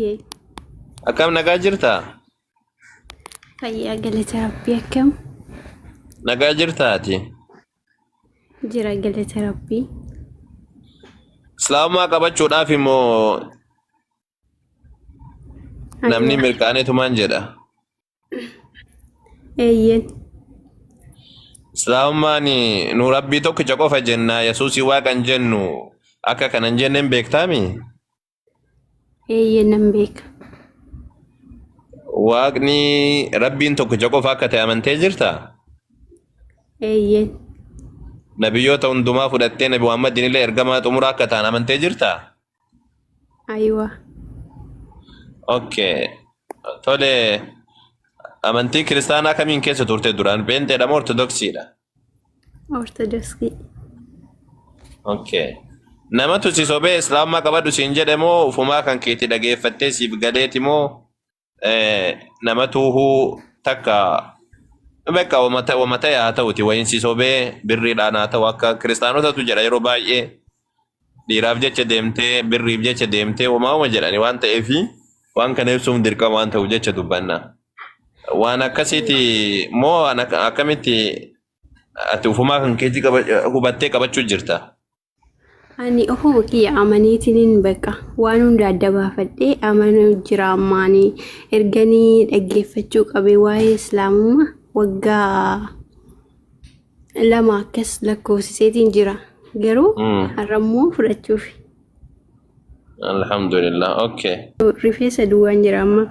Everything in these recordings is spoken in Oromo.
Akkam nagaa jirtaa? Fayyaa galata Rabbii akkam Nagaa jirtaati. jira galata Rabbii. Islaamaa qabachuudhaaf immoo namni Aywa. mirqaanetumaan jedha. Eeyyen. Islaamaan nu rabbii tokkicha qofa jenna Yesuusii waaqan jennu akka kanan jenneen beektaami? Eeyyen nan beeka. Waaqni rabbiin tokkicha qofa akka ta'e amantee jirtaa? Eeyyen. Nabiyyoota hundumaa fudhattee Nabi Muhammadin illee ergamaa xumuraa akka ta'an amantee jirtaa? Aywa. Okay. Tole amantii kiristaanaa kamiin keessa turte duraan? Peenteedha moo ortodoksiidha? Ortodoksii. Okay. Namatu si sobee islaamaa qabadhu siin jedhe moo ufumaa kan keetti dhageeffattee siif galeeti moo namatu takka bakka wamata yaa ta'uti wayin si sobee birriidhaan haa ta'u akka kiristaanotatu jedha yeroo baay'ee dhiiraaf jecha deemtee birriif jecha deemtee wama jedhani waan ta'eefi waan kana ibsuun dirqama waan ta'u jecha dubbanna. Waan akkasiiti moo akkamitti ati ufumaa kan keetti hubattee qabachuu jirta? Ani ofuma kiyya amaniitiin bakka waan hunda adda baafadhee amanuu jira ammaanii erganii dhaggeeffachuu qabee waa'ee islaamummaa waggaa lama akkas lakkoofsiseetiin jira garuu har'ammoo fudhachuuf Alhamdulillah. Okay. rifeensa duwwaan jira amma.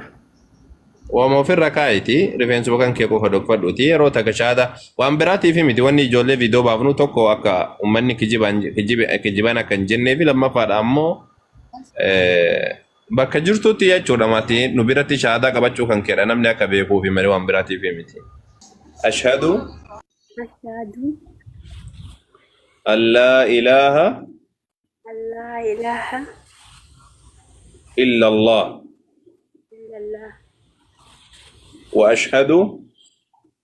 Wama ofirra kaayiti rifeensa kan kee qofa dhokfadhuuti yeroo takka shaada waan biraatiif miti wanni ijoollee viidiyoo baafnu tokko akka uummanni kijiban akka hin jenneefi lammaffaadha ammoo bakka jirtutti jechuudha maatii nu biratti shaadaa qabachuu kan keedha namni akka beekuufi malee waan biraatiif miti. Ashhadu Ashhadu an laa ilaaha an laa ilaaha illa Allah illallah wa ashhadu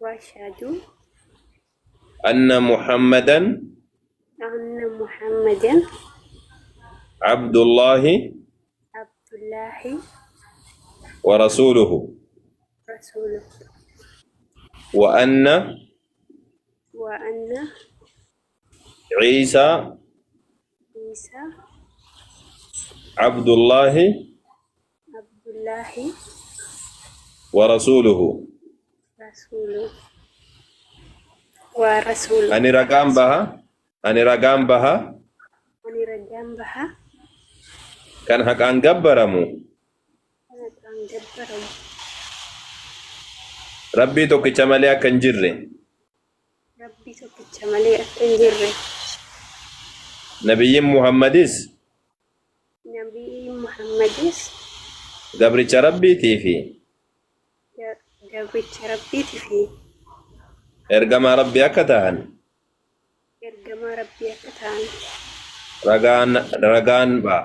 wa ashhadu anna Muhammadan anna Muhammadan abdullahi abdullahi wa rasuluhu rasuluh wa anna wa anna Isa Isa abdullahi abdullahi wa rasuluhu. rasuluh wa rasuluh Ani ragaan baha ani ragaan baha kan haqaan gabbaramu kana kan gabbaramu rabbii tokkicha malee akka hin jirre rabbii tokkicha malee akka hin jirre nabiyyiin Muhammadis nabii Muhammadis gabricha rabbiitii fi gabricha rabbiitii fi ergamaa rabbii akka ta'an ergamaa rabbii akka ta'an ragaan ba'a.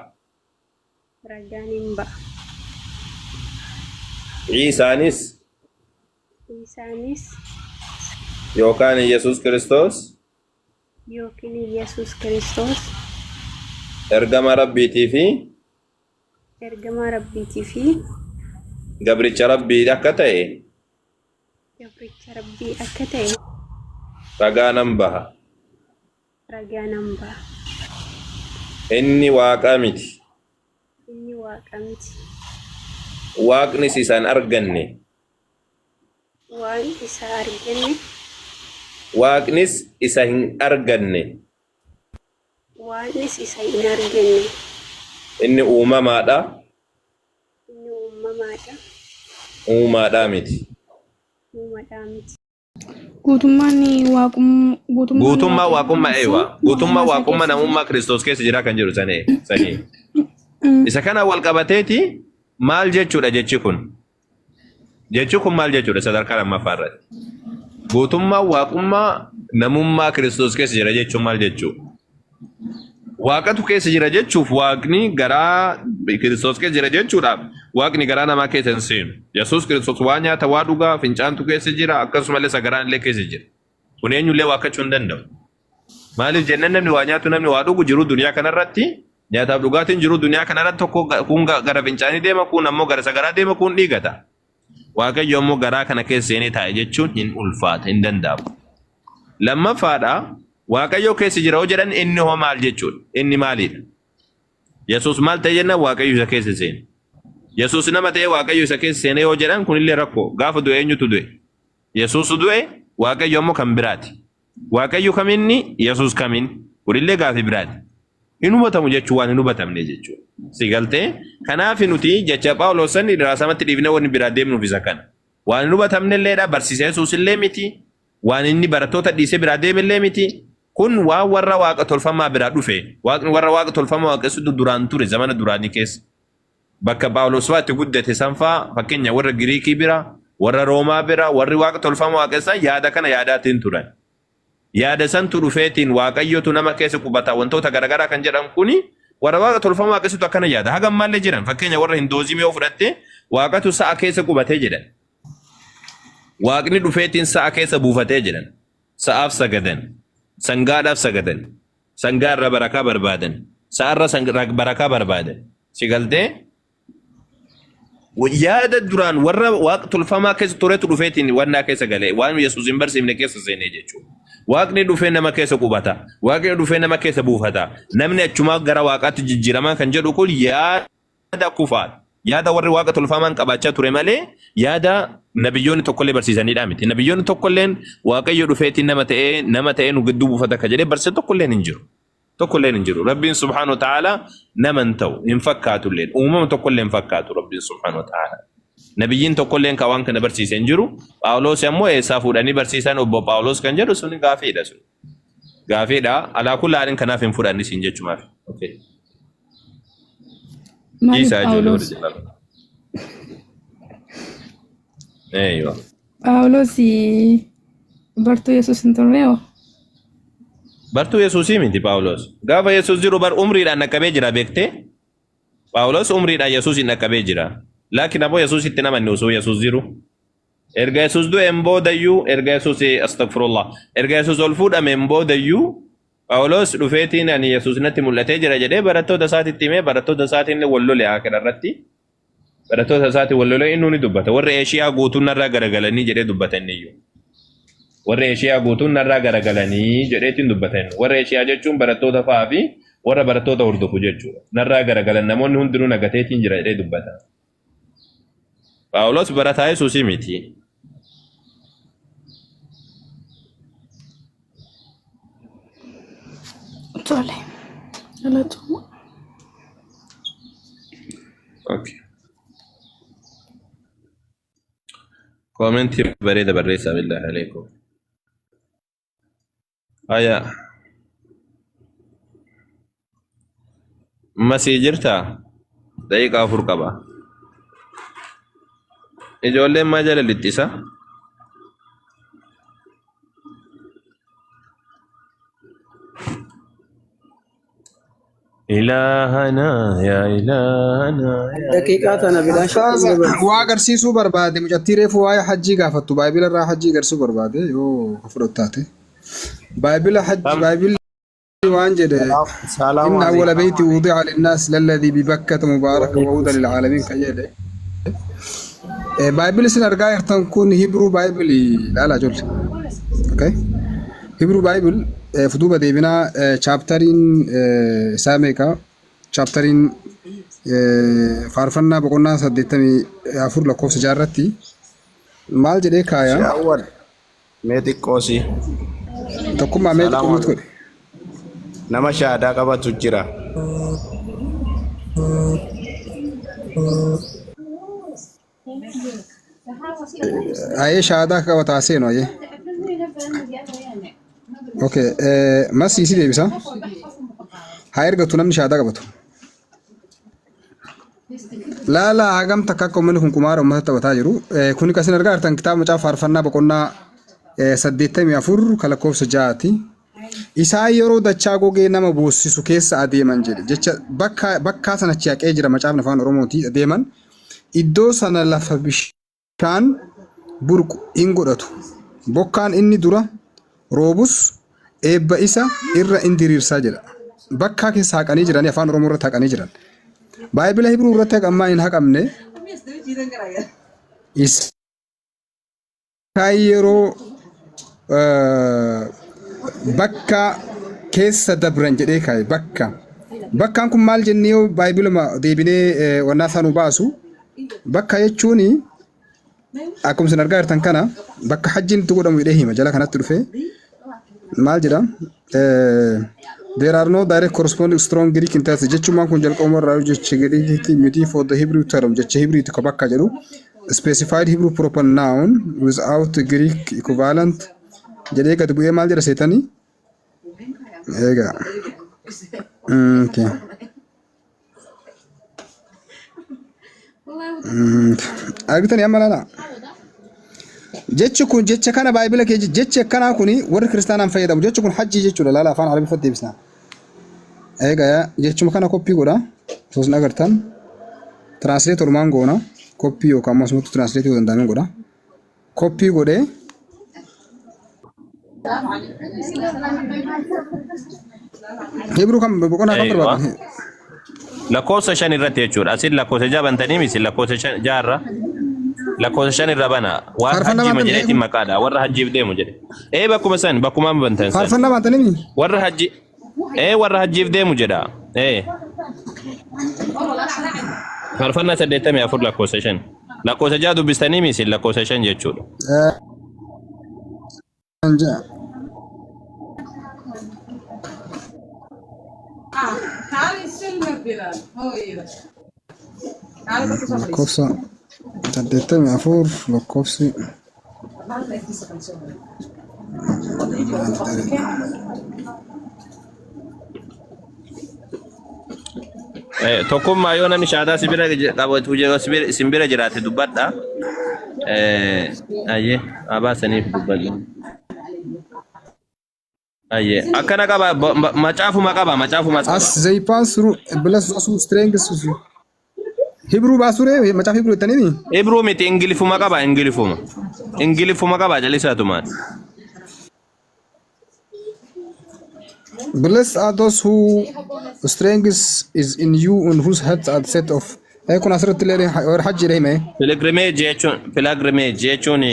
ragaan hin ba'a. Isaanis Isaanis yookaan Yesuus Kiristoos yookiin Yesuus Kiristoos ergamaa rabbiitii fi ergamaa rabbiitii fi gabricha rabbii akka ta'e gabricha rabbii akka ta'e ragaa nan baha. ragaa nan ba'a. Inni waaqa miti. Inni waaqa miti. Waaqnis isaan arganne. Waan isa arganne. Waaqnis isa hin arganne. Waanis isa hin arganne. Inni uumamaadha. Inni uumamaadha. Uumaadhaa miti. Uumaadhaa miti. Guutummaa waaqummaa eewa. Guutummaa waaqummaa namummaa Kiristoos keessa jira kan jiru sanii. Isa kana wal qabateeti maal jechuudha jechi kun? Jechi kun maal jechuudha sadarkaa lammaffaa irratti? Guutummaa waaqummaa namummaa Kiristoos keessa jira jechuun maal jechuudha? Waaqatu keessa jira jechuuf waaqni garaa Kiristoos keessa jira jechuudhaaf waaqni garaa namaa keessa hin seenu. Yesuus Kiristoos waa nyaata waa dhugaa fincaantu keessa jira akkasumallee sagaraan illee keessa jira. Kun eenyullee waaqachuu hin danda'u. Maaliif jennaan namni waa nyaatu namni waa dhugu jiru duniyaa kanarratti nyaataaf dhugaatiin jiru duniyaa kanarratti tokko kun gara fincaanii deema kun ammoo gara sagaraa deema kun dhiigata waaqayyo ammoo garaa kana keessa seenee taa'e jechuun hin ulfaata hin danda'amu lammaffaadha waaqayyo keessa jira jedhan inni hoo maal jechuudha inni maalidha Yesuus maal ta'e jenna waaqayyo isa keessa seene Yesuus nama ta'e waaqayyo isa keessa seene yoo jedhan kunillee rakkoo gaafa du'e eenyutu du'e Yesuus du'e waaqayyo ammoo kan biraati waaqayyo kaminni Yesuus kamin kunillee gaafa biraati hin hubatamu jechuun waan hin hubatamne jechuudha. Sigaltee kanaaf nuti jecha Phaawulos san raasamatti dhiifnee waan biraa deemnuuf isa kana. Waan hin hubatamne illeedha barsiisee Yesuus illee miti. Waan inni barattoota dhiisee biraa deeme illee miti. Kun waan warra waaqa tolfamaa biraa dhufe. Waaqni warra waaqa tolfamaa waaqessutu duraan ture zamana duraanii keessa. Bakka Phaawulos waatti guddate sanfaa fakkeenya warra Giriikii bira, warra Roomaa bira, warri waaqa tolfamaa waaqessan yaada kana yaadaatiin turan. Yaada santu dhufeetiin waaqayyotu nama keessa qubata wantoota garagaraa kan jedhan kuni warra waaqa tolfamaa waaqessutu akkana yaada hagam maallee jiran fakkeenya warra hindoozimii yoo fudhatte waaqatu sa'a keessa qubatee jedhan waaqni dhufeetiin sa'a keessa buufatee jedhan sa'aaf sagadan sangaadhaaf sagadan sangaarra barakaa barbaadan sa'arra barakaa barbaadan sigaltee yaada duraan warra waaqa tolfamaa keessa turetu dhufeetiin wannaa keessa galee waan Yesuus hin barsiifne keessa seenee jechuudha. Waaqni dhufee nama keessa qubata. Waaqni dhufee nama keessa buufata. Namni achumaa gara waaqaatti jijjiiraman kan jedhu kun yaada kufaadha. Yaada warri waaqa tolfamaan qabaachaa ture malee yaada nabiyyoonni tokkollee barsiisanidha miti. Nabiyyoonni tokkolleen waaqayyo dhufeetiin nama ta'ee nu gidduu buufata ka jedhee barsiise tokkolleen hin jiru. Tokkolleen hin jiru. Rabbiin subhaanahu wa ta'ala nama hin ta'u hin fakkaatullee uumama tokkollee hin fakkaatu Rabbiin subhaanahu wa ta'ala. Nabiyyiin tokkolleen ka waan kana barsiisee hin jiru. Phaawulos ammoo eessaa fuudhanii barsiisan obbo Phaawulos kan jedhu suni gaafiidha sun. Gaafiidha alaa kullaalin kanaaf hin fudhanni siin jechumaaf. Okay. Isa Phaawulos. Eeyyo. Phaawulos bartuu Yesuus hin turreo. Bartuu Yesuusii miti Phaawulos. Gaafa Yesuus jiru bar umriidhaan dhaqqabee jira beektee? Phaawulos umriidhaan Yesuusin dhaqqabee jira. Laakiin ammoo Yesuus itti namanni osoo Yesuus jiru. Erga Yesuus du'een boodayyuu erga Yesuus astagfirullah erga Yesuus ol fuudhameen boodayyuu Phaawulos dhufeetiin ani Yesuus natti mul'atee jira jedhee barattoota isaatiitti himee barattoota isaatiin wal lole akira irratti barattoota isaatii wal lole inni ni dubbata warri Eeshiyaa guutuun narraa garagalanii jedhee dubbatan iyyuu. Warri Eeshiyaa guutuun narraa garagalanii jedheetiin dubbatan warri Eeshiyaa jechuun barattoota fa'aa fi warra barattoota hordofu jechuudha. Narraa garagalan namoonni hundinuu nagateetiin jira jedhee dubbata. Phaawulos barataa Yesuusii miti. Tole. Galatuma. Okay. Commenti bareeda barreessaa billahi alaikum. Aya. Masii jirtaa? Daqiiqaa 4 qaba. Ijoolleen maa jala lixxisa? إلهنا يا إلهنا دقيقة أنا بلا شك وأقرسيسو بربادي مجتيري فواي حجي قافتو بايبل الرا حجي قرسو بربادي يو كفرتاتي بايبل حج بايبل وانجد إن أول بيت وضع للناس للذي ببكة مبارك وهدى للعالمين كجد بايبل سنرجع تكون هيبرو بايبل لا جل أوكي هيبرو بايبل فدوبا ديبنا chapterin ساميكا chapterin فارفنا بقولنا سديتني أفور لكوس جارتي مال جدي كايا أول ميتي كوسي تكون مع ميتي كومت nama shaadaa qabatu jira. Aye shaadaa qabata seenu aye. Okay, mas isi deebisa. Haa ergatu namni shaadaa qabatu. Laala hagam takka komini kun kumaara uummata taphataa jiru. Kuni kasin argaa jirtan kitaaba macaafa faarfannaa boqonnaa 84 kan lakkoofsa 6ti. Isaan yeroo dachaa gogee nama boosisu keessa adeeman jedhe jecha bakka sana ciaqee jira macaafni afaan Oromooti adeeman iddoo sana lafa bishaan burqu hin godhatu bokkaan inni dura roobus eebba isa irra indiriirsaa jedha bakka keessa haqanii jiran afaan oromoo irratti haqanii jiran baayibila hibruu irratti haqammaa hin haqamne isaa yeroo bakka keessa dabran jedhee kaaye bakkaan kun maal jennee yoo baayibiluma deebinee wannaa sanuu baasu bakka jechuun akkuma isin argaa jirtan kana bakka hajjiin itti godhamu jedhee hima jala kanatti dhufee maal jedha there are no direct corresponding strong Greek in text jechuun kun jalqabuma irraa jecha Greek miti for the Hebrew term jecha Hebrew tokko bakka jedhu specified Hebrew proper noun without Greek equivalent jedhee gad bu'ee maal jedha seetanii egaa okay argitanii amma laala jechi kun jecha kana baayibila kee jechi akkanaa kuni warri kiristaanaan fayyadamu jechi kun hajji jechuudha laala afaan arabiffatti deebisna egaa jechuma kana koppii godha soosna agartan translate ormaan goona koppii yookaan ammoo asumatti translate yoo danda'amin godha koppii godhee Hebrew kan boqonnaa kan barbaadu lakkoofsa 5 irratti jechuudha asin lakkoofsa 6 bantanii misi lakkoofsa 6 irra lakkoofsa 5 irra bana waan hajji majeetiin maqaadha warra hajjiif deemu jedhe bakkuma san bakkuma bantan san faarfannaa bantanii warra hajji warra hajjiif deemu jedha faarfannaa 84 lakkoofsa 5 lakkoofsa 6 dubbistanii misi lakkoofsa 5 jechuudha lakkoofsa 84 lakkoofsi tokkummaa yoo namni shaadaa sibira qabatu simbira jiraate dubbadha ayyee abaasaniif dubbadha ayyee akkana qaba macaafuma qaba as they pass through bless us strengths Hebrew basure macaaf Hebrew tanini Hebrew miti ingilifuma qaba ingilifuma qaba jalisaatuma blessed are those who strength is in you and whose heads are set of kun asirratti leere war hajji deeme pilgrimage jechuun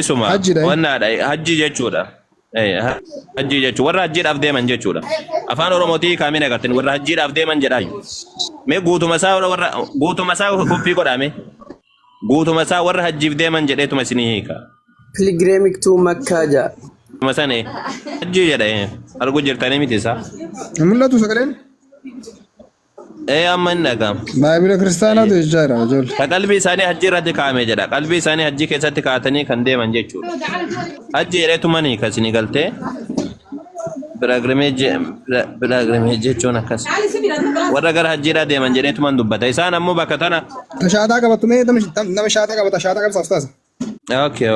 isuma wannaadha hajji jechuudha hajji jechuun warra hajjiidhaaf deeman jechuudha afaan oromootii kaamina agartani warra hajjiidhaaf deeman jedhaayu mee guutuma isaa koppii godhame guutuma isaa warra hajjiif deeman jedheetuma isinii hiika pilgrimage to Makkah ja masane hajji jedhe argu jirtanii miti isaa mul'atu sagaleen amma hin dhagam baayibila kiristaanaatu jechaa jira ijoollee ka qalbii isaanii hajji irratti kaa'ame jedha qalbii isaanii hajji keessatti kaa'atanii kan deeman jechuudha hajji jedheetumanii kasinii galtee pilgrimage jechuun akkas warra gara hajjiidhaa deeman jedheetuman dubbata isaan ammoo bakka tana tashaataa qabattu mee nama shaataa qabata shaataa qabsaaf taasa okay